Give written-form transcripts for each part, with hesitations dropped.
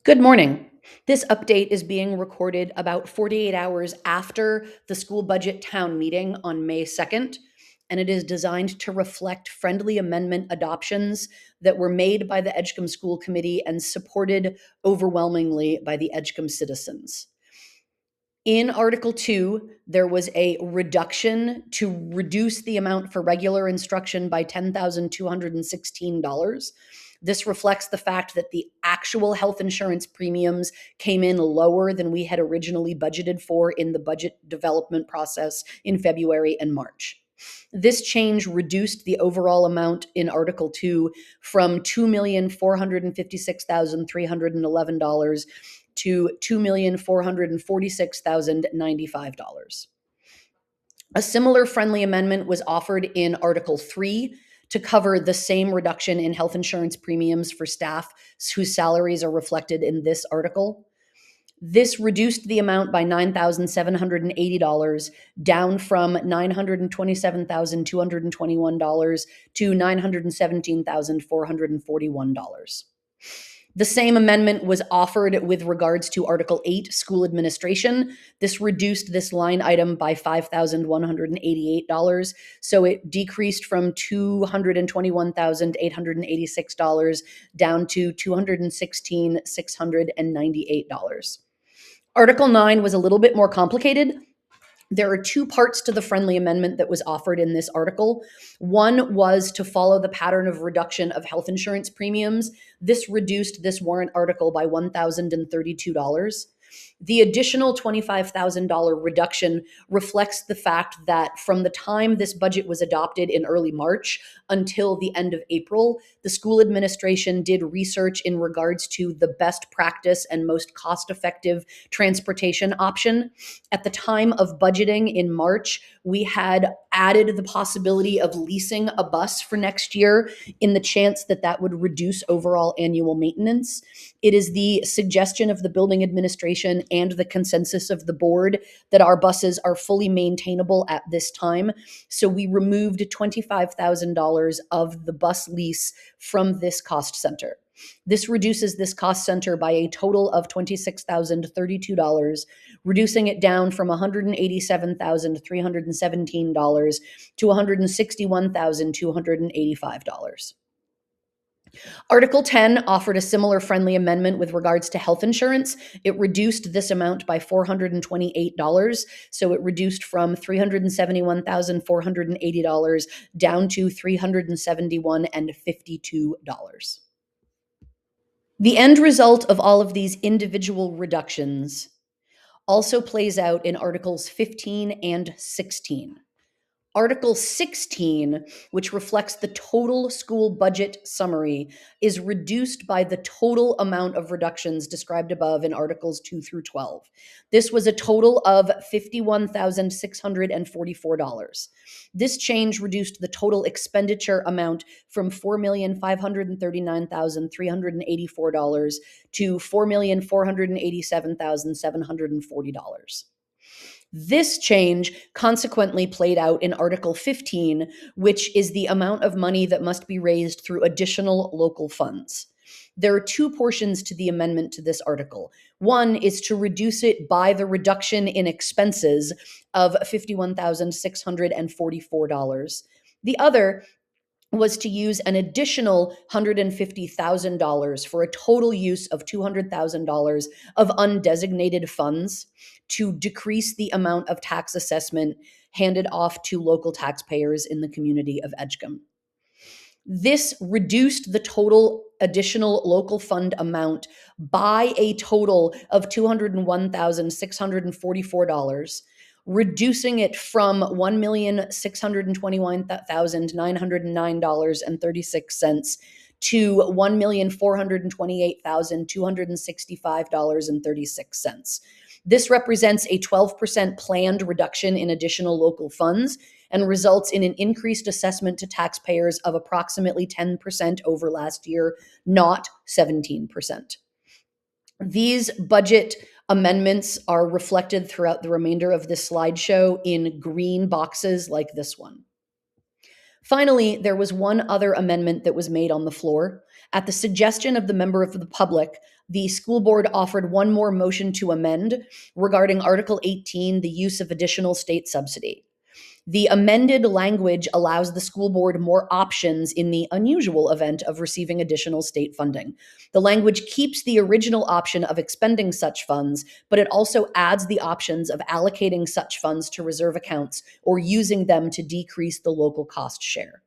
Good morning. This update is being recorded about 48 hours after the school budget town meeting on May 2nd, and it is designed to reflect friendly amendment adoptions that were made by the Edgecombe School Committee and supported overwhelmingly by the Edgecombe citizens. In Article 2, there was a reduction to reduce the amount for regular instruction by $10,216. This reflects the fact that the actual health insurance premiums came in lower than we had originally budgeted for in the budget development process in February and March. This change reduced the overall amount in Article 2 from $2,456,311 to $2,446,095. A similar friendly amendment was offered in Article 3 to cover the same reduction in health insurance premiums for staff whose salaries are reflected in this article. This reduced the amount by $9,780, down from $927,221 to $917,441. The same amendment was offered with regards to Article 8, school administration. This reduced this line item by $5,188, so it decreased from $221,886 down to $216,698. Article 9 was a little bit more complicated. There are two parts to the friendly amendment that was offered in this article. One was to follow the pattern of reduction of health insurance premiums. This reduced this warrant article by $1,032. The additional $25,000 reduction reflects the fact that from the time this budget was adopted in early March until the end of April, the school administration did research in regards to the best practice and most cost-effective transportation option. At the time of budgeting in March, we had added the possibility of leasing a bus for next year in the chance that that would reduce overall annual maintenance. It is the suggestion of the building administration and the consensus of the board that our buses are fully maintainable at this time. So we removed $25,000 of the bus lease from this cost center. This reduces this cost center by a total of $26,032, reducing it down from $187,317 to $161,285. Article 10 offered a similar friendly amendment with regards to health insurance. It reduced this amount by $428, so it reduced from $371,480 down to $371,052. The end result of all of these individual reductions also plays out in Articles 15 and 16. Article 16, which reflects the total school budget summary, is reduced by the total amount of reductions described above in Articles 2 through 12. This was a total of $51,644. This change reduced the total expenditure amount from $4,539,384 to $4,487,740. This change consequently played out in Article 15, which is the amount of money that must be raised through additional local funds. There are two portions to the amendment to this article. One is to reduce it by the reduction in expenses of $51,644. The other was to use an additional $150,000 for a total use of $200,000 of undesignated funds to decrease the amount of tax assessment handed off to local taxpayers in the community of Edgecombe. This reduced the total additional local fund amount by a total of $201,644, reducing it from $1,621,909.36 to $1,428,265.36. This represents a 12% planned reduction in additional local funds and results in an increased assessment to taxpayers of approximately 10% over last year, not 17%. These budget amendments are reflected throughout the remainder of this slideshow in green boxes like this one. Finally, there was one other amendment that was made on the floor. At the suggestion of the member of the public, the school board offered one more motion to amend regarding Article 18, the use of additional state subsidy. The amended language allows the school board more options in the unusual event of receiving additional state funding. The language keeps the original option of expending such funds, but it also adds the options of allocating such funds to reserve accounts or using them to decrease the local cost share.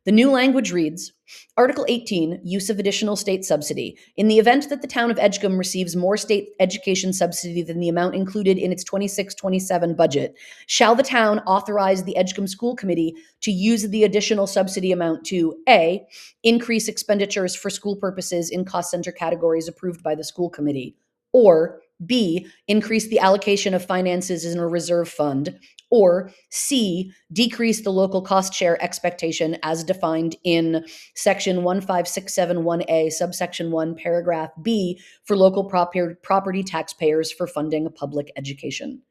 The new language reads, Article 18, use of additional state subsidy. In the event that the town of Edgecombe receives more state education subsidy than the amount included in its 26-27 budget, shall the town authorize the Edgecombe School Committee to use the additional subsidy amount to A, increase expenditures for school purposes in cost center categories approved by the school committee, or B, increase the allocation of finances in a reserve fund, or C, decrease the local cost share expectation as defined in section 15671A, subsection 1, paragraph B, for local property taxpayers for funding public education.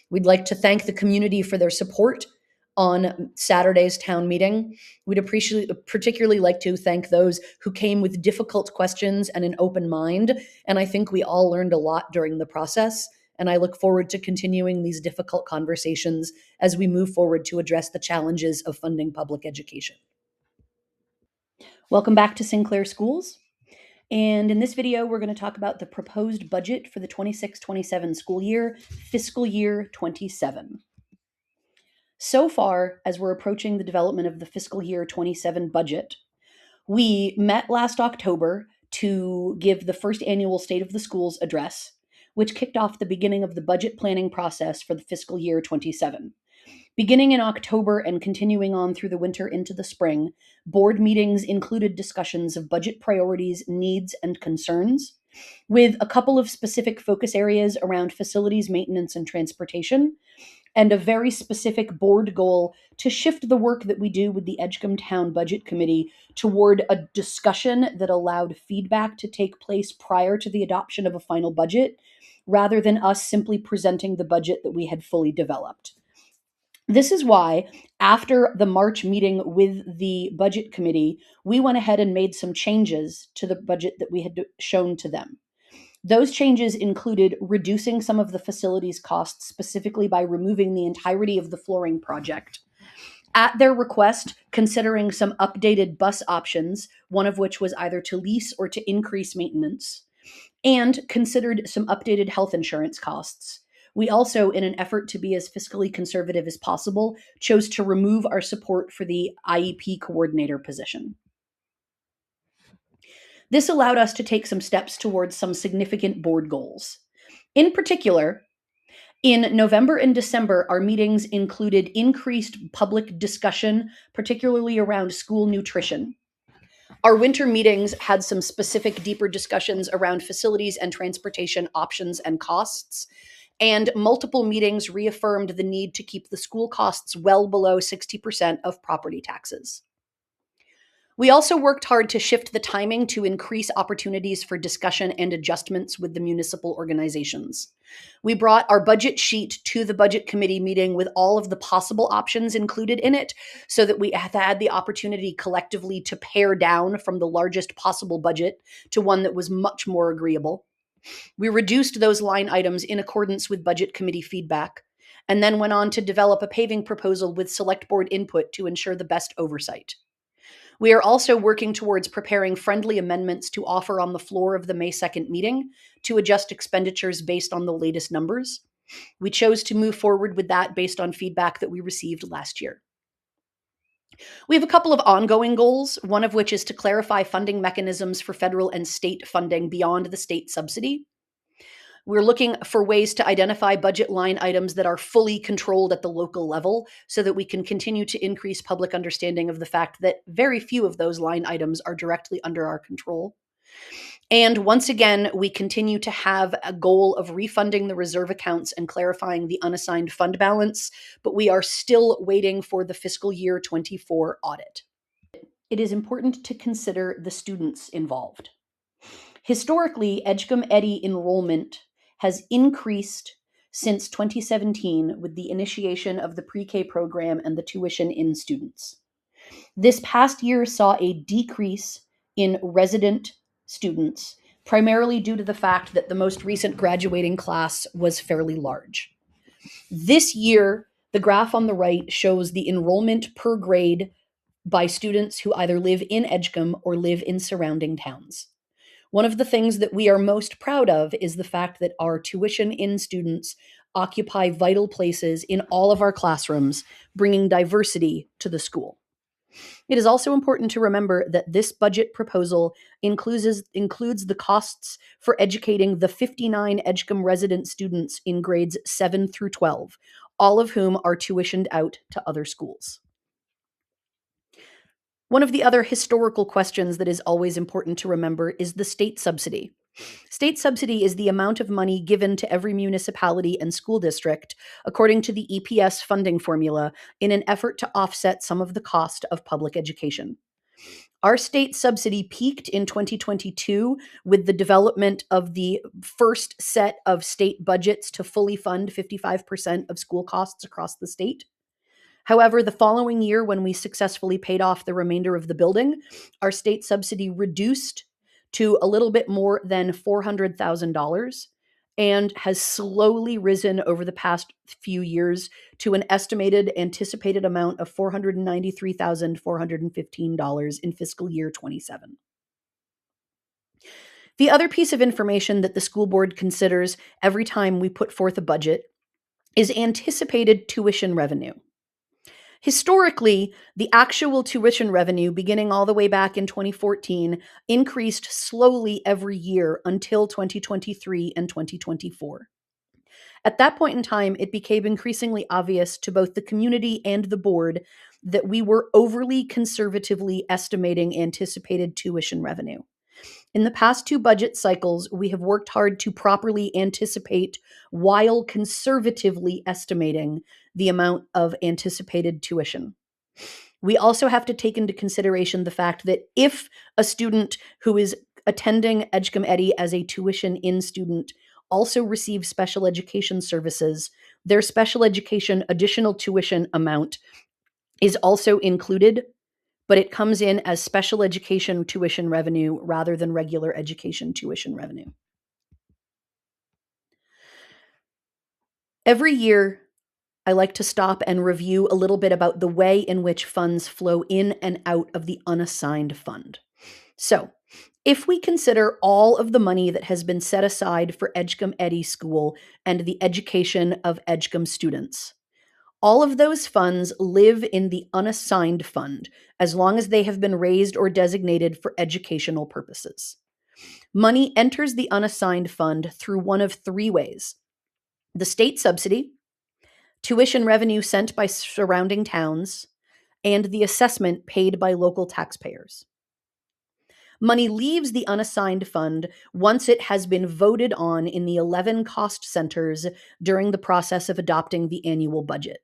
We'd like to thank the community for their support on Saturday's town meeting. We'd particularly like to thank those who came with difficult questions and an open mind, and I think we all learned a lot during the process. And I look forward to continuing these difficult conversations as we move forward to address the challenges of funding public education. Welcome back to Sinclair Schools. And in this video, we're going to talk about the proposed budget for the 26-27 school year, fiscal year 27. So far, as we're approaching the development of the fiscal year 27 budget, we met last October to give the first annual State of the Schools address, which kicked off the beginning of the budget planning process for the fiscal year 27. Beginning in October and continuing on through the winter into the spring, board meetings included discussions of budget priorities, needs, and concerns, with a couple of specific focus areas around facilities maintenance and transportation, and a very specific board goal to shift the work that we do with the Edgecombe Town Budget Committee toward a discussion that allowed feedback to take place prior to the adoption of a final budget, rather than us simply presenting the budget that we had fully developed. This is why, after the March meeting with the Budget Committee, we went ahead and made some changes to the budget that we had shown to them. Those changes included reducing some of the facilities costs, specifically by removing the entirety of the flooring project. At their request, considering some updated bus options, one of which was either to lease or to increase maintenance, and considered some updated health insurance costs. We also, in an effort to be as fiscally conservative as possible, chose to remove our support for the IEP coordinator position. This allowed us to take some steps towards some significant board goals. In particular, in November and December, our meetings included increased public discussion, particularly around school nutrition. Our winter meetings had some specific, deeper discussions around facilities and transportation options and costs, and multiple meetings reaffirmed the need to keep the school costs well below 60% of property taxes. We also worked hard to shift the timing to increase opportunities for discussion and adjustments with the municipal organizations. We brought our budget sheet to the budget committee meeting with all of the possible options included in it, so that we had the opportunity collectively to pare down from the largest possible budget to one that was much more agreeable. We reduced those line items in accordance with budget committee feedback, and then went on to develop a paving proposal with select board input to ensure the best oversight. We are also working towards preparing friendly amendments to offer on the floor of the May 2nd meeting to adjust expenditures based on the latest numbers. We chose to move forward with that based on feedback that we received last year. We have a couple of ongoing goals, one of which is to clarify funding mechanisms for federal and state funding beyond the state subsidy. We're looking for ways to identify budget line items that are fully controlled at the local level, so that we can continue to increase public understanding of the fact that very few of those line items are directly under our control. And once again, we continue to have a goal of refunding the reserve accounts and clarifying the unassigned fund balance, but we are still waiting for the fiscal year 24 audit. It is important to consider the students involved. Historically, Edgecombe Eddy enrollment has increased since 2017 with the initiation of the pre-K program and the tuition-in students. This past year saw a decrease in resident students, primarily due to the fact that the most recent graduating class was fairly large. This year, the graph on the right shows the enrollment per grade by students who either live in Edgecombe or live in surrounding towns. One of the things that we are most proud of is the fact that our tuition-in students occupy vital places in all of our classrooms, bringing diversity to the school. It is also important to remember that this budget proposal includes the costs for educating the 59 Edgecombe resident students in grades 7 through 12, all of whom are tuitioned out to other schools. One of the other historical questions that is always important to remember is the state subsidy. State subsidy is the amount of money given to every municipality and school district according to the EPS funding formula in an effort to offset some of the cost of public education. Our state subsidy peaked in 2022 with the development of the first set of state budgets to fully fund 55% of school costs across the state. However, the following year, when we successfully paid off the remainder of the building, our state subsidy reduced to a little bit more than $400,000 and has slowly risen over the past few years to an estimated anticipated amount of $493,415 in fiscal year 27. The other piece of information that the school board considers every time we put forth a budget is anticipated tuition revenue. Historically, the actual tuition revenue, beginning all the way back in 2014, increased slowly every year until 2023 and 2024. At that point in time, it became increasingly obvious to both the community and the board that we were overly conservatively estimating anticipated tuition revenue. In the past two budget cycles, we have worked hard to properly anticipate while conservatively estimating the amount of anticipated tuition. We also have to take into consideration the fact that if a student who is attending Edgecombe Eddy as a tuition-in student also receives special education services, their special education additional tuition amount is also included, but it comes in as special education tuition revenue rather than regular education tuition revenue. Every year, I like to stop and review a little bit about the way in which funds flow in and out of the unassigned fund. So, if we consider all of the money that has been set aside for Edgecombe Eddy School and the education of Edgecombe students, all of those funds live in the unassigned fund as long as they have been raised or designated for educational purposes. Money enters the unassigned fund through one of three ways: the state subsidy, tuition revenue sent by surrounding towns, and the assessment paid by local taxpayers. Money leaves the unassigned fund once it has been voted on in the 11 cost centers during the process of adopting the annual budget.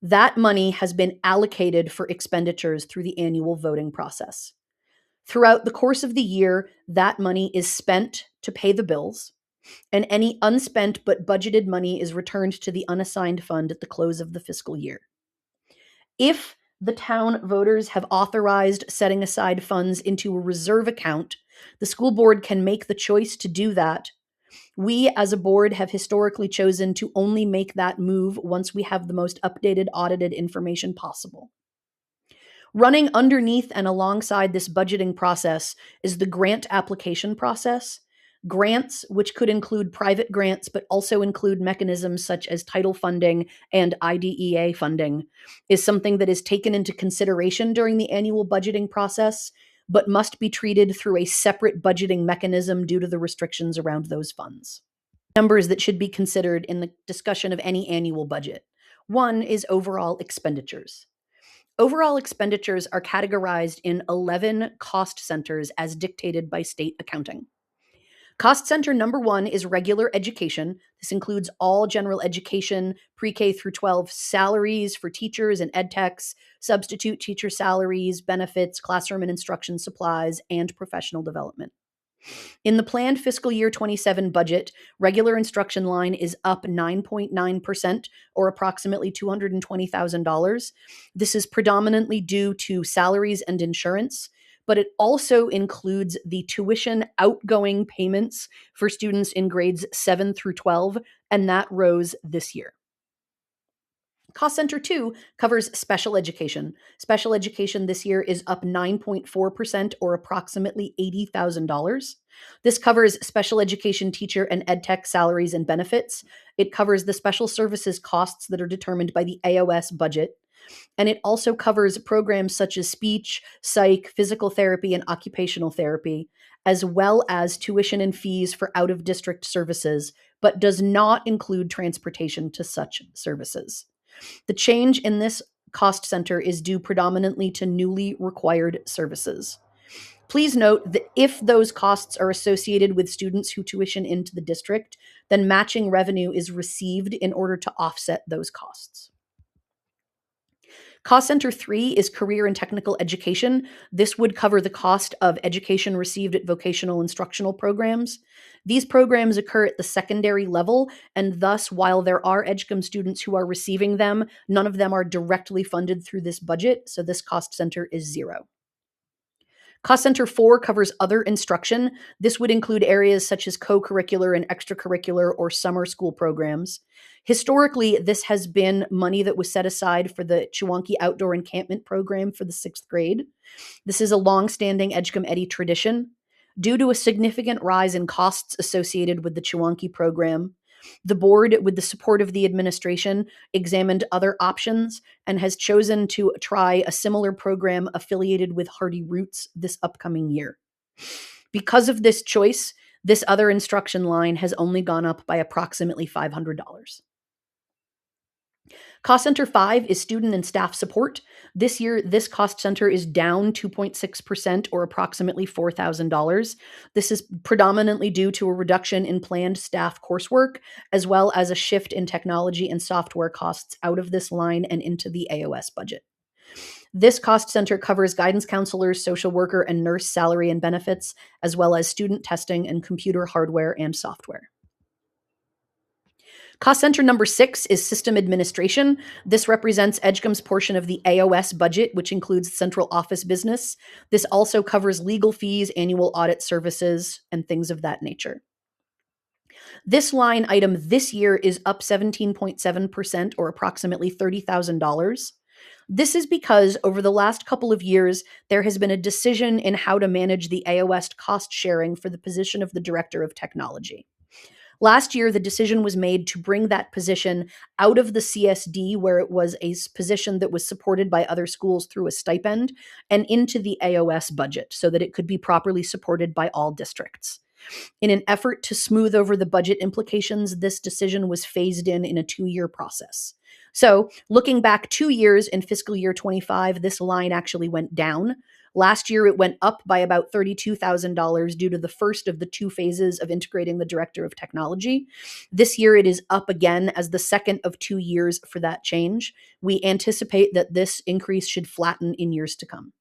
That money has been allocated for expenditures through the annual voting process. Throughout the course of the year, that money is spent to pay the bills, and any unspent but budgeted money is returned to the unassigned fund at the close of the fiscal year. If the town voters have authorized setting aside funds into a reserve account, the school board can make the choice to do that. We, as a board, have historically chosen to only make that move once we have the most updated, audited information possible. Running underneath and alongside this budgeting process is the grant application process. Grants, which could include private grants, but also include mechanisms such as title funding and IDEA funding, is something that is taken into consideration during the annual budgeting process, but must be treated through a separate budgeting mechanism due to the restrictions around those funds. Numbers that should be considered in the discussion of any annual budget. One is overall expenditures. Overall expenditures are categorized in 11 cost centers as dictated by state accounting. Cost center number 1 is regular education. This includes all general education, pre-K through 12 salaries for teachers and ed techs, substitute teacher salaries, benefits, classroom and instruction supplies, and professional development. In the planned fiscal year 27 budget, regular instruction line is up 9.9%, or approximately $220,000. This is predominantly due to salaries and insurance, but it also includes the tuition outgoing payments for students in grades 7 through 12, and that rose this year. Cost Center 2 covers special education. Special education this year is up 9.4%, or approximately $80,000. This covers special education teacher and ed tech salaries and benefits. It covers the special services costs that are determined by the AOS budget. And it also covers programs such as speech, psych, physical therapy, and occupational therapy, as well as tuition and fees for out of district services, but does not include transportation to such services. The change in this cost center is due predominantly to newly required services. Please note that if those costs are associated with students who tuition into the district, then matching revenue is received in order to offset those costs. Cost Center 3 is career and technical education. This would cover the cost of education received at vocational instructional programs. These programs occur at the secondary level, and thus, while there are EDGCOM students who are receiving them, none of them are directly funded through this budget, so this cost center is zero. Cost Center 4 covers other instruction. This would include areas such as co-curricular and extracurricular or summer school programs. Historically, this has been money that was set aside for the Chewonki Outdoor Encampment Program for the 6th grade. This is a long-standing EDGCOM Eddy tradition. Due to a significant rise in costs associated with the Chewonki program, the board, with the support of the administration, examined other options and has chosen to try a similar program affiliated with Hardy Roots this upcoming year. Because of this choice, this other instruction line has only gone up by approximately $500. Cost Center 5 is student and staff support. This year, this cost center is down 2.6%, or approximately $4,000. This is predominantly due to a reduction in planned staff coursework, as well as a shift in technology and software costs out of this line and into the AOS budget. This cost center covers guidance counselors, social worker, and nurse salary and benefits, as well as student testing and computer hardware and software. Cost center number 6 is system administration. This represents EDGCOM's portion of the AOS budget, which includes central office business. This also covers legal fees, annual audit services, and things of that nature. This line item this year is up 17.7%, or approximately $30,000. This is because over the last couple of years, there has been a decision in how to manage the AOS cost sharing for the position of the Director of Technology. Last year, the decision was made to bring that position out of the CSD, where it was a position that was supported by other schools through a stipend, and into the AOS budget so that it could be properly supported by all districts. In an effort to smooth over the budget implications, this decision was phased in a 2-year process. So looking back 2 years in fiscal year 25, this line actually went down. Last year, it went up by about $32,000 due to the first of the 2 phases of integrating the Director of Technology. This year, it is up again as the second of 2 years for that change. We anticipate that this increase should flatten in years to come.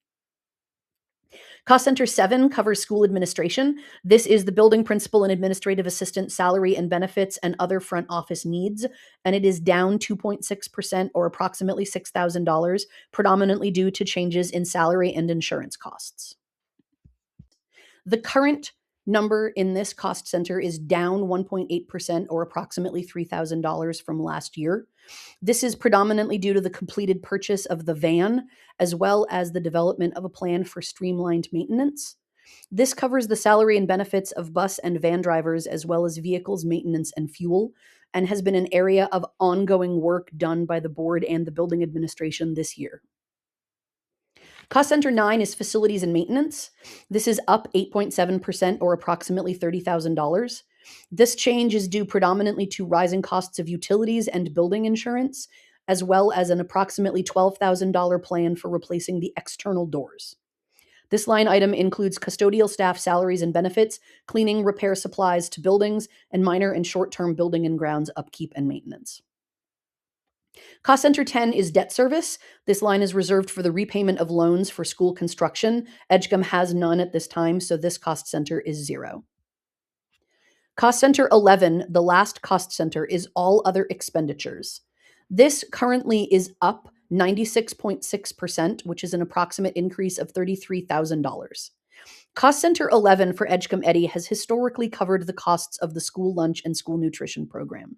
Cost Center 7 covers school administration. This is the building principal and administrative assistant salary and benefits and other front office needs, and it is down 2.6%, or approximately $6,000, predominantly due to changes in salary and insurance costs. The current number in this cost center is down 1.8%, or approximately $3,000 from last year. This is predominantly due to the completed purchase of the van, as well as the development of a plan for streamlined maintenance. This covers the salary and benefits of bus and van drivers, as well as vehicles, maintenance, and fuel, and has been an area of ongoing work done by the board and the building administration this year. Cost Center 9 is facilities and maintenance. This is up 8.7%, or approximately $30,000. This change is due predominantly to rising costs of utilities and building insurance, as well as an approximately $12,000 plan for replacing the external doors. This line item includes custodial staff salaries and benefits, cleaning, repair supplies to buildings, and minor and short-term building and grounds upkeep and maintenance. Cost Center 10 is debt service. This line is reserved for the repayment of loans for school construction. EDGCOM has none at this time, so this cost center is zero. Cost Center 11, the last cost center, is all other expenditures. This currently is up 96.6%, which is an approximate increase of $33,000. Cost Center 11 for Edgecombe Eddy has historically covered the costs of the school lunch and school nutrition program.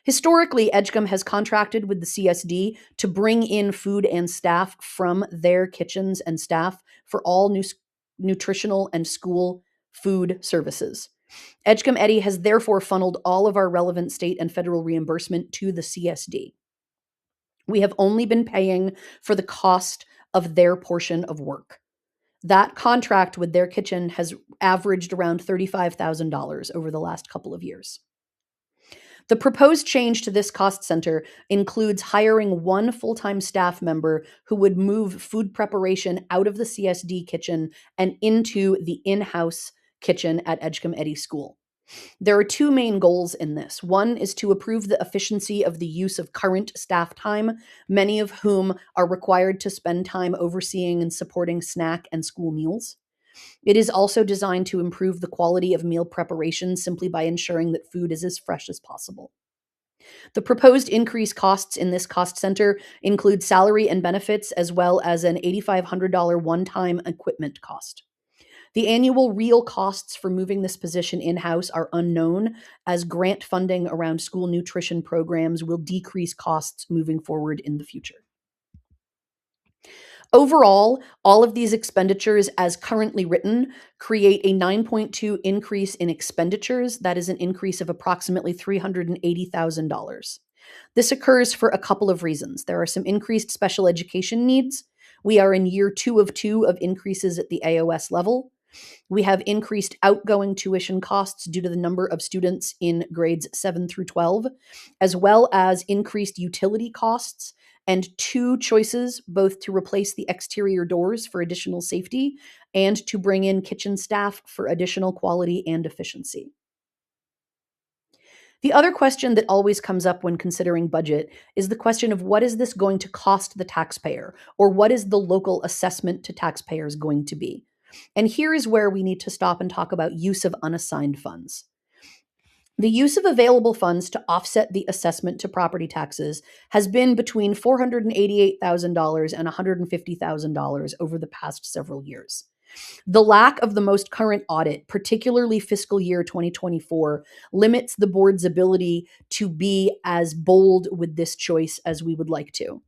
Historically, Edgecombe has contracted with the CSD to bring in food and staff from their kitchens and staff for all nutritional and school food services. Edgecombe Eddy has therefore funneled all of our relevant state and federal reimbursement to the CSD. We have only been paying for the cost of their portion of work. That contract with their kitchen has averaged around $35,000 over the last couple of years. The proposed change to this cost center includes hiring one full-time staff member who would move food preparation out of the CSD kitchen and into the in-house kitchen at Edgecombe Eddy School. There are two main goals in this. One is to improve the efficiency of the use of current staff time, many of whom are required to spend time overseeing and supporting snack and school meals. It is also designed to improve the quality of meal preparation simply by ensuring that food is as fresh as possible. The proposed increased costs in this cost center include salary and benefits, as well as an $8,500 one-time equipment cost. The annual real costs for moving this position in-house are unknown, as grant funding around school nutrition programs will decrease costs moving forward in the future. Overall, all of these expenditures, as currently written, create a 9.2 increase in expenditures. That is an increase of approximately $380,000. This occurs for a couple of reasons. There are some increased special education needs. We are in year 2 of increases at the AOS level. We have increased outgoing tuition costs due to the number of students in grades 7 through 12, as well as increased utility costs and two choices, both to replace the exterior doors for additional safety and to bring in kitchen staff for additional quality and efficiency. The other question that always comes up when considering budget is the question of what is this going to cost the taxpayer, or what is the local assessment to taxpayers going to be? And here is where we need to stop and talk about use of unassigned funds. The use of available funds to offset the assessment to property taxes has been between $488,000 and $150,000 over the past several years. The lack of the most current audit, particularly fiscal year 2024, limits the board's ability to be as bold with this choice as we would like to.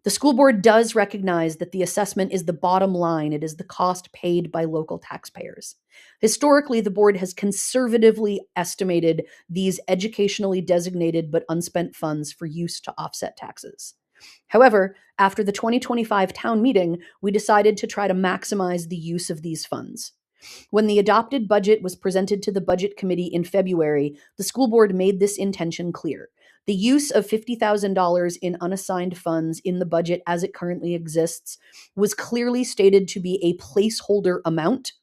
The school board does recognize that the assessment is the bottom line. It is the cost paid by local taxpayers. Historically, the board has conservatively estimated these educationally designated but unspent funds for use to offset taxes. However, after the 2025 town meeting, we decided to try to maximize the use of these funds. When the adopted budget was presented to the Budget Committee in February, the school board made this intention clear. The use of $50,000 in unassigned funds in the budget as it currently exists was clearly stated to be a placeholder amount.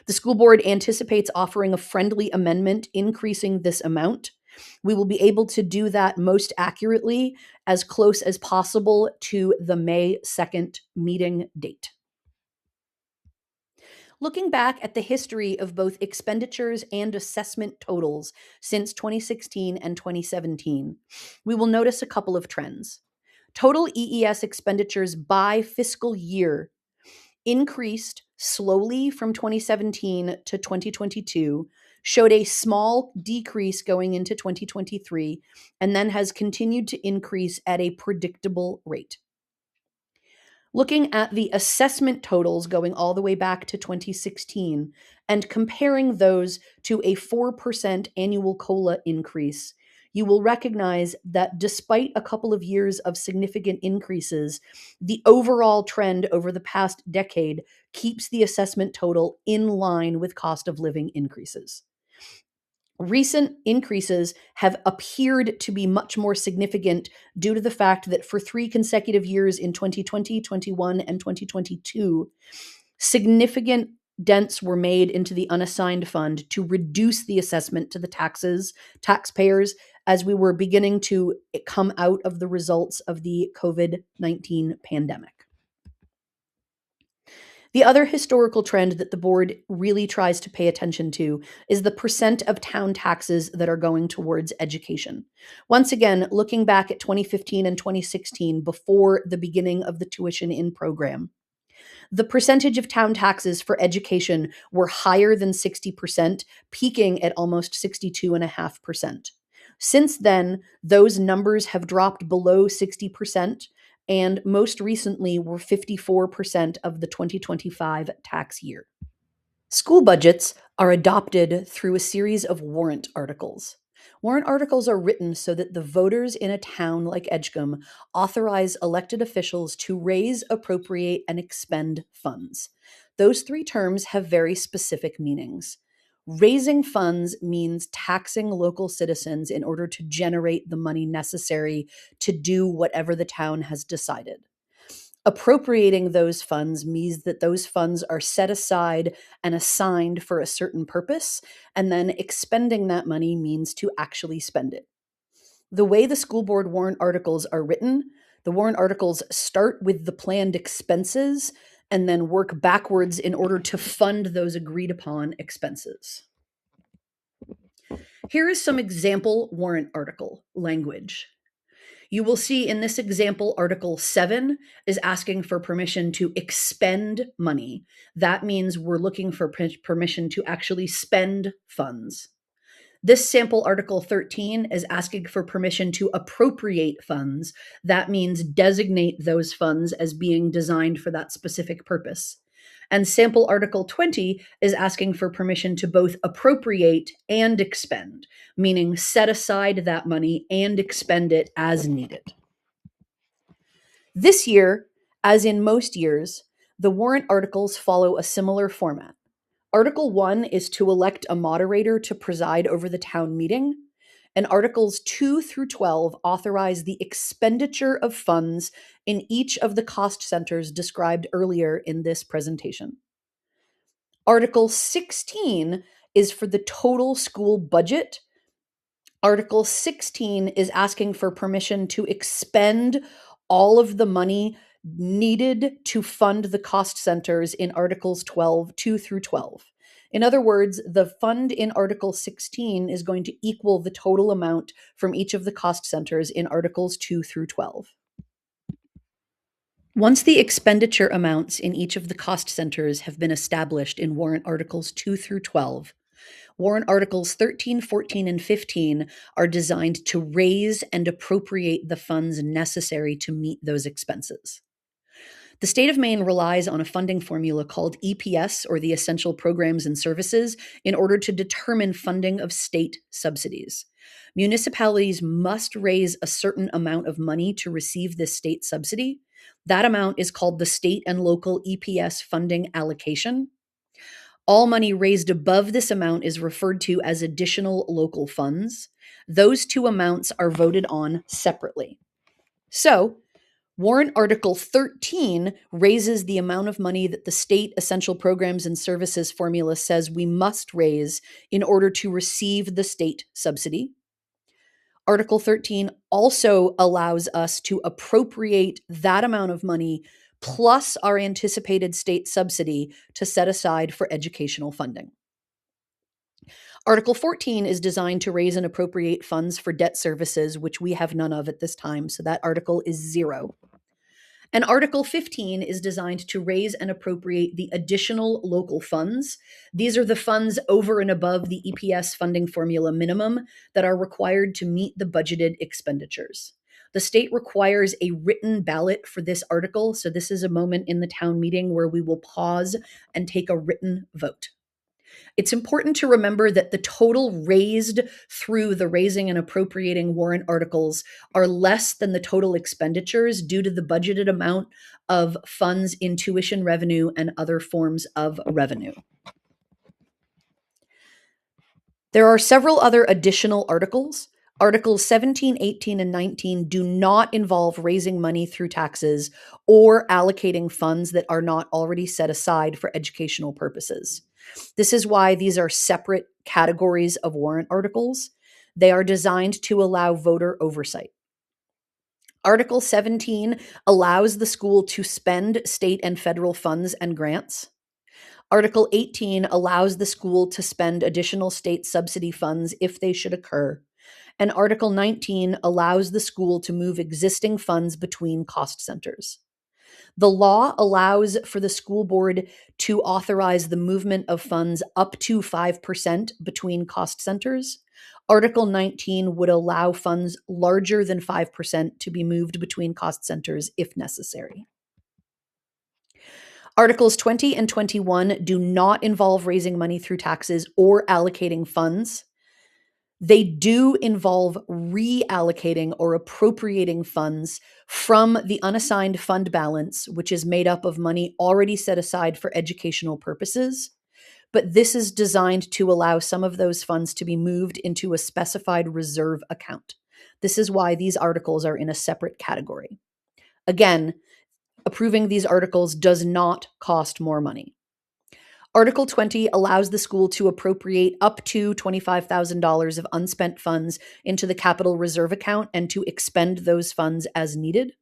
The school board anticipates offering a friendly amendment increasing this amount. We will be able to do that most accurately as close as possible to the May 2nd meeting date. Looking back at the history of both expenditures and assessment totals since 2016 and 2017, we will notice a couple of trends. Total EES expenditures by fiscal year increased slowly from 2017 to 2022, showed a small decrease going into 2023, and then has continued to increase at a predictable rate. Looking at the assessment totals going all the way back to 2016 and comparing those to a 4% annual COLA increase, you will recognize that despite a couple of years of significant increases, the overall trend over the past decade keeps the assessment total in line with cost of living increases. Recent increases have appeared to be much more significant due to the fact that for 3 consecutive years in 2020, 21, and 2022, significant dents were made into the unassigned fund to reduce the assessment to the taxpayers, as we were beginning to come out of the results of the COVID-19 pandemic. The other historical trend that the board really tries to pay attention to is the percent of town taxes that are going towards education. Once again, looking back at 2015 and 2016 before the beginning of the tuition in program, the percentage of town taxes for education were higher than 60%, peaking at almost 62.5%. Since then, those numbers have dropped below 60%, and most recently were 54% of the 2025 tax year. School budgets are adopted through a series of warrant articles. Warrant articles are written so that the voters in a town like Edgecombe authorize elected officials to raise, appropriate, and expend funds. Those three terms have very specific meanings. Raising funds means taxing local citizens in order to generate the money necessary to do whatever the town has decided. Appropriating those funds means that those funds are set aside and assigned for a certain purpose, and then expending that money means to actually spend it. The way the school board warrant articles are written, the warrant articles start with the planned expenses and then work backwards in order to fund those agreed upon expenses. Here is some example warrant article language. You will see in this example, Article 7 is asking for permission to expend money. That means we're looking for permission to actually spend funds. This sample Article 13 is asking for permission to appropriate funds. That means designate those funds as being designed for that specific purpose. And sample Article 20 is asking for permission to both appropriate and expend, meaning set aside that money and expend it as needed. This year, as in most years, the warrant articles follow a similar format. Article 1 is to elect a moderator to preside over the town meeting, and Articles 2 through 12 authorize the expenditure of funds in each of the cost centers described earlier in this presentation. Article 16 is for the total school budget. Article 16 is asking for permission to expend all of the money needed to fund the cost centers in Articles 2 through 12. In other words, the fund in Article 16 is going to equal the total amount from each of the cost centers in Articles 2 through 12. Once the expenditure amounts in each of the cost centers have been established in warrant Articles 2 through 12, warrant Articles 13, 14, and 15 are designed to raise and appropriate the funds necessary to meet those expenses. The state of Maine relies on a funding formula called EPS, or the Essential Programs and Services, in order to determine funding of state subsidies. Municipalities must raise a certain amount of money to receive this state subsidy. That amount is called the state and local EPS funding allocation. All money raised above this amount is referred to as additional local funds. Those two amounts are voted on separately. So, Warrant Article 13 raises the amount of money that the state essential programs and services formula says we must raise in order to receive the state subsidy. Article 13 also allows us to appropriate that amount of money plus our anticipated state subsidy to set aside for educational funding. Article 14 is designed to raise and appropriate funds for debt services, which we have none of at this time, so that article is 0. And Article 15 is designed to raise and appropriate the additional local funds. These are the funds over and above the EPS funding formula minimum that are required to meet the budgeted expenditures. The state requires a written ballot for this article, so this is a moment in the town meeting where we will pause and take a written vote. It's important to remember that the total raised through the raising and appropriating warrant articles are less than the total expenditures due to the budgeted amount of funds in tuition revenue and other forms of revenue. There are several other additional articles. Articles 17, 18, and 19 do not involve raising money through taxes or allocating funds that are not already set aside for educational purposes. This is why these are separate categories of warrant articles. They are designed to allow voter oversight. Article 17 allows the school to spend state and federal funds and grants. Article 18 allows the school to spend additional state subsidy funds if they should occur. And Article 19 allows the school to move existing funds between cost centers. The law allows for the school board to authorize the movement of funds up to 5% between cost centers. Article 19 would allow funds larger than 5% to be moved between cost centers if necessary. Articles 20 and 21 do not involve raising money through taxes or allocating funds. They do involve reallocating or appropriating funds from the unassigned fund balance, which is made up of money already set aside for educational purposes. But this is designed to allow some of those funds to be moved into a specified reserve account. This is why these articles are in a separate category. Again, approving these articles does not cost more money. Article 20 allows the school to appropriate up to $25,000 of unspent funds into the capital reserve account and to expend those funds as needed.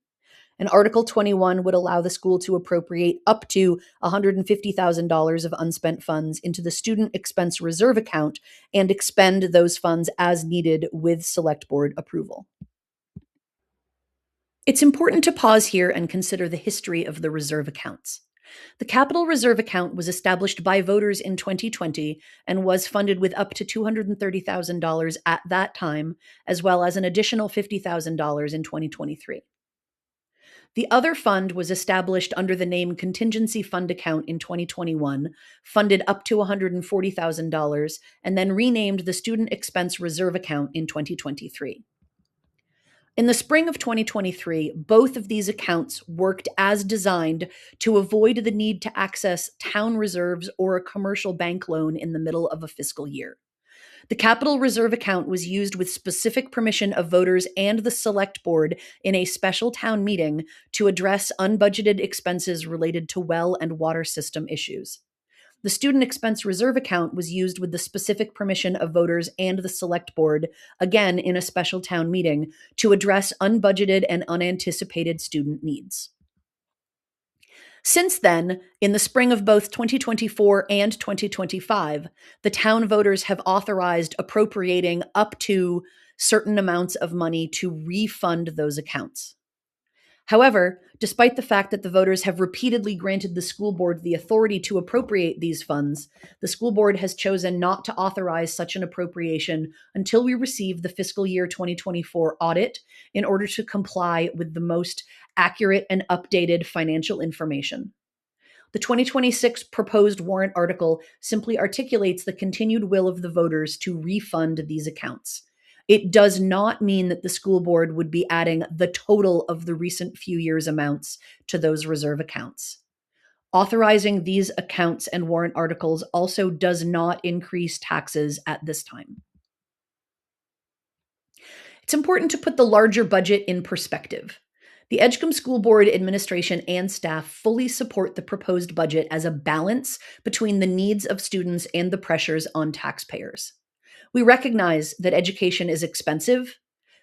And Article 21 would allow the school to appropriate up to $150,000 of unspent funds into the student expense reserve account and expend those funds as needed with select board approval. It's important to pause here and consider the history of the reserve accounts. The Capital Reserve Account was established by voters in 2020 and was funded with up to $230,000 at that time, as well as an additional $50,000 in 2023. The other fund was established under the name Contingency Fund Account in 2021, funded up to $140,000, and then renamed the Student Expense Reserve Account in 2023. In the spring of 2023, both of these accounts worked as designed to avoid the need to access town reserves or a commercial bank loan in the middle of a fiscal year. The Capital Reserve Account was used with specific permission of voters and the Select Board in a special town meeting to address unbudgeted expenses related to well and water system issues. The Student Expense Reserve Account was used with the specific permission of voters and the Select Board, again in a special town meeting, to address unbudgeted and unanticipated student needs. Since then, in the spring of both 2024 and 2025, the town voters have authorized appropriating up to certain amounts of money to refund those accounts. However, despite the fact that the voters have repeatedly granted the school board the authority to appropriate these funds, the school board has chosen not to authorize such an appropriation until we receive the fiscal year 2024 audit in order to comply with the most accurate and updated financial information. The 2026 proposed warrant article simply articulates the continued will of the voters to refund these accounts. It does not mean that the school board would be adding the total of the recent few years' amounts to those reserve accounts. Authorizing these accounts and warrant articles also does not increase taxes at this time. It's important to put the larger budget in perspective. The Edgecombe School Board administration and staff fully support the proposed budget as a balance between the needs of students and the pressures on taxpayers. We recognize that education is expensive,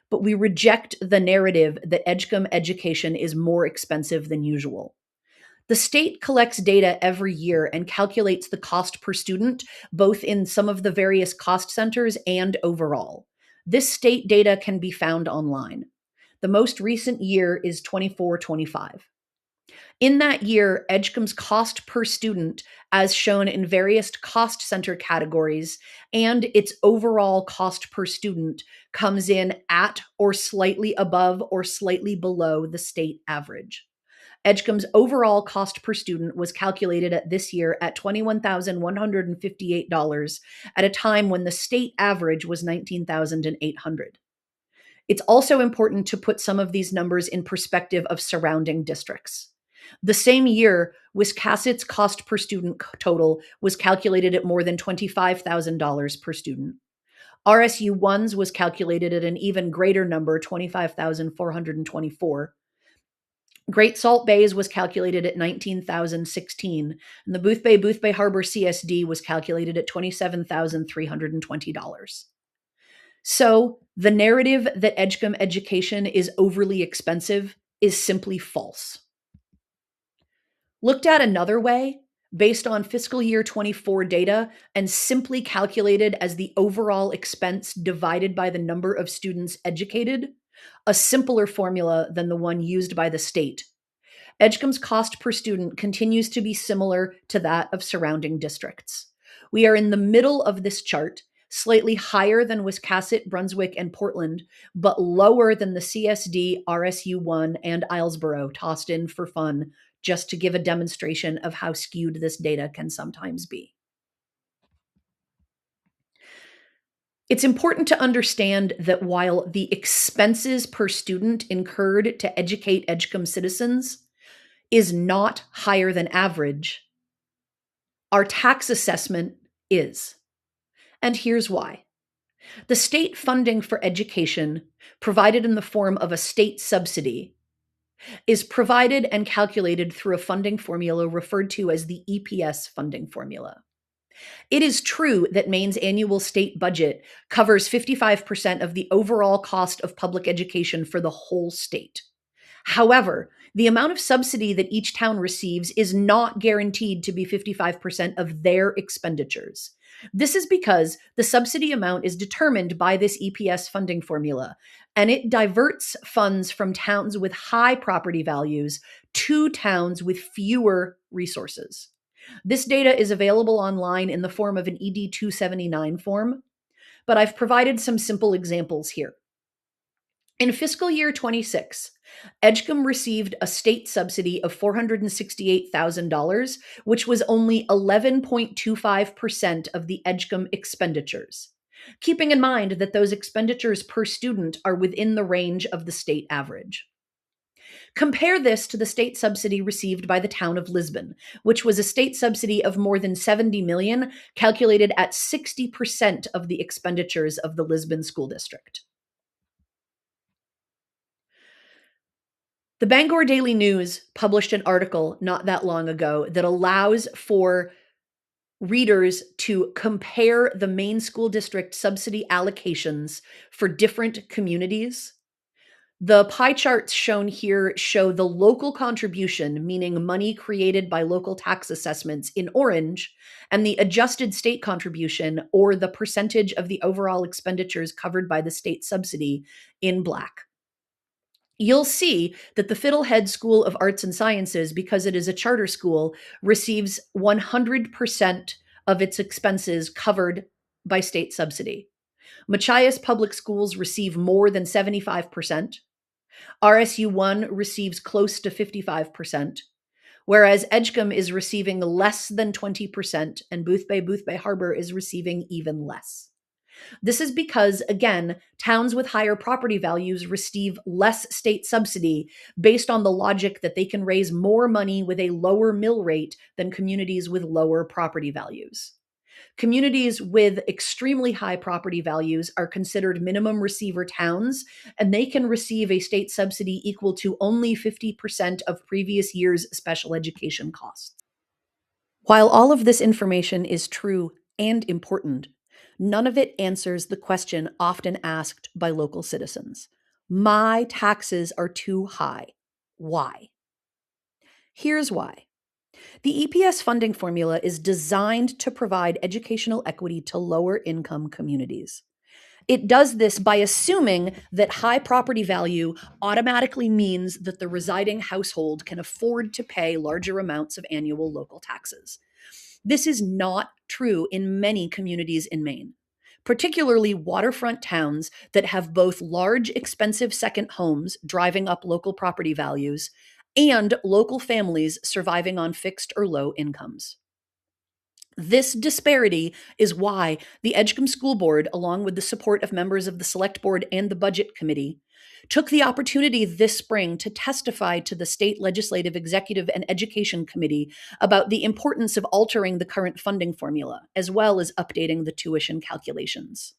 but we reject the narrative that Edgecombe education is more expensive than usual. The state collects data every year and calculates the cost per student, both in some of the various cost centers and overall. This state data can be found online. The most recent year is 24-25. In that year, Edgecombe's cost per student, as shown in various cost center categories, and its overall cost per student comes in at or slightly above or slightly below the state average. Edgecombe's overall cost per student was calculated at this year at $21,158 at a time when the state average was $19,800. It's also important to put some of these numbers in perspective of surrounding districts. The same year, Wiscasset's cost per student total was calculated at more than $25,000 per student. RSU 1's was calculated at an even greater number, $25,424. Great Salt Bay's was calculated at $19,016, and the Booth Bay Harbor CSD was calculated at $27,320. So the narrative that Edgecombe education is overly expensive is simply false. Looked at another way, based on fiscal year 24 data and simply calculated as the overall expense divided by the number of students educated, a simpler formula than the one used by the state, Edgecombe's cost per student continues to be similar to that of surrounding districts. We are in the middle of this chart, slightly higher than Wiscasset, Brunswick, and Portland, but lower than the CSD, RSU1, and Islesboro, tossed in for fun, just to give a demonstration of how skewed this data can sometimes be. It's important to understand that while the expenses per student incurred to educate Edgecombe citizens is not higher than average, our tax assessment is. And here's why. The state funding for education, provided in the form of a state subsidy, is provided and calculated through a funding formula referred to as the EPS funding formula. It is true that Maine's annual state budget covers 55% of the overall cost of public education for the whole state. However, the amount of subsidy that each town receives is not guaranteed to be 55% of their expenditures. This is because the subsidy amount is determined by this EPS funding formula, and it diverts funds from towns with high property values to towns with fewer resources. This data is available online in the form of an ED 279 form, but I've provided some simple examples here. In fiscal year 26, Edgecombe received a state subsidy of $468,000, which was only 11.25% of the Edgecombe expenditures, keeping in mind that those expenditures per student are within the range of the state average. Compare this to the state subsidy received by the town of Lisbon, which was a state subsidy of more than $70 million, calculated at 60% of the expenditures of the Lisbon School District. The Bangor Daily News published an article not that long ago that allows for readers to compare the Maine school district subsidy allocations for different communities. The pie charts shown here show the local contribution, meaning money created by local tax assessments, in orange, and the adjusted state contribution, or the percentage of the overall expenditures covered by the state subsidy, in black. You'll see that the Fiddlehead School of Arts and Sciences, because it is a charter school, receives 100% of its expenses covered by state subsidy. Machias Public Schools receive more than 75%. RSU1 receives close to 55%, whereas Edgecombe is receiving less than 20%, and Boothbay Harbor is receiving even less. This is because, again, towns with higher property values receive less state subsidy based on the logic that they can raise more money with a lower mill rate than communities with lower property values. Communities with extremely high property values are considered minimum receiver towns, and they can receive a state subsidy equal to only 50% of previous year's special education costs. While all of this information is true and important, none of it answers the question often asked by local citizens. My taxes are too high. Why? Here's why. The EPS funding formula is designed to provide educational equity to lower income communities. It does this by assuming that high property value automatically means that the residing household can afford to pay larger amounts of annual local taxes. This is not true in many communities in Maine, particularly waterfront towns that have both large, expensive second homes driving up local property values and local families surviving on fixed or low incomes. This disparity is why the Edgecombe School Board, along with the support of members of the Select Board and the Budget Committee, took the opportunity this spring to testify to the State Legislative, Executive, and Education Committee about the importance of altering the current funding formula, as well as updating the tuition calculations.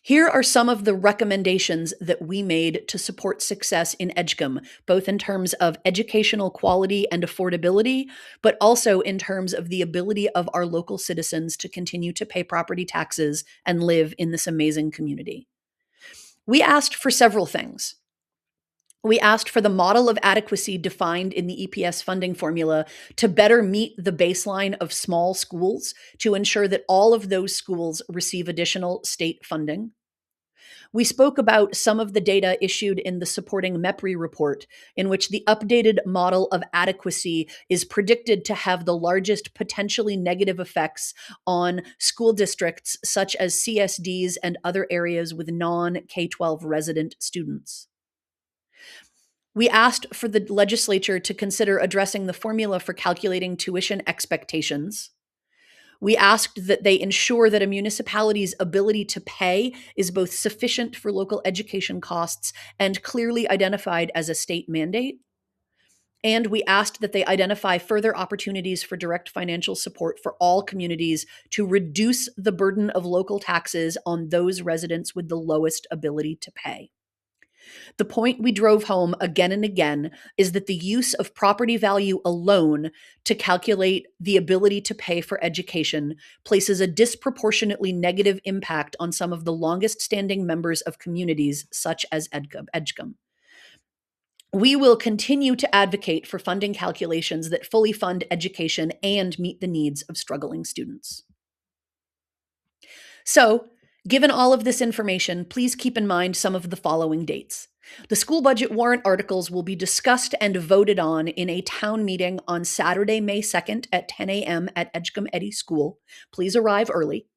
Here are some of the recommendations that we made to support success in Edgecombe, both in terms of educational quality and affordability, but also in terms of the ability of our local citizens to continue to pay property taxes and live in this amazing community. We asked for several things. We asked for the model of adequacy defined in the EPS funding formula to better meet the baseline of small schools to ensure that all of those schools receive additional state funding. We spoke about some of the data issued in the supporting MEPRI report, in which the updated model of adequacy is predicted to have the largest potentially negative effects on school districts such as CSDs and other areas with non K-12 resident students. We asked for the legislature to consider addressing the formula for calculating tuition expectations. We asked that they ensure that a municipality's ability to pay is both sufficient for local education costs and clearly identified as a state mandate. And we asked that they identify further opportunities for direct financial support for all communities to reduce the burden of local taxes on those residents with the lowest ability to pay. The point we drove home again and again is that the use of property value alone to calculate the ability to pay for education places a disproportionately negative impact on some of the longest standing members of communities, such as Edgecombe. We will continue to advocate for funding calculations that fully fund education and meet the needs of struggling students. So, given all of this information, please keep in mind some of the following dates. The school budget warrant articles will be discussed and voted on in a town meeting on Saturday, May 2nd at 10 a.m. at Edgecombe Eddy School. Please arrive early.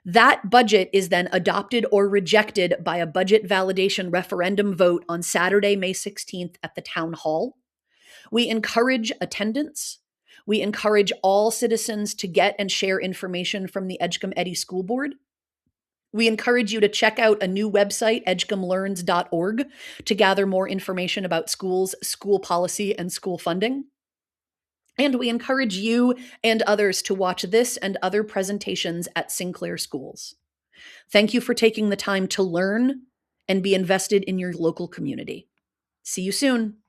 That budget is then adopted or rejected by a budget validation referendum vote on Saturday, May 16th at the town hall. We encourage attendance. We encourage all citizens to get and share information from the Edgecombe Eddy School Board. We encourage you to check out a new website, edgecomelearns.org, to gather more information about schools, school policy, and school funding. And we encourage you and others to watch this and other presentations at Sinclair Schools. Thank you for taking the time to learn and be invested in your local community. See you soon.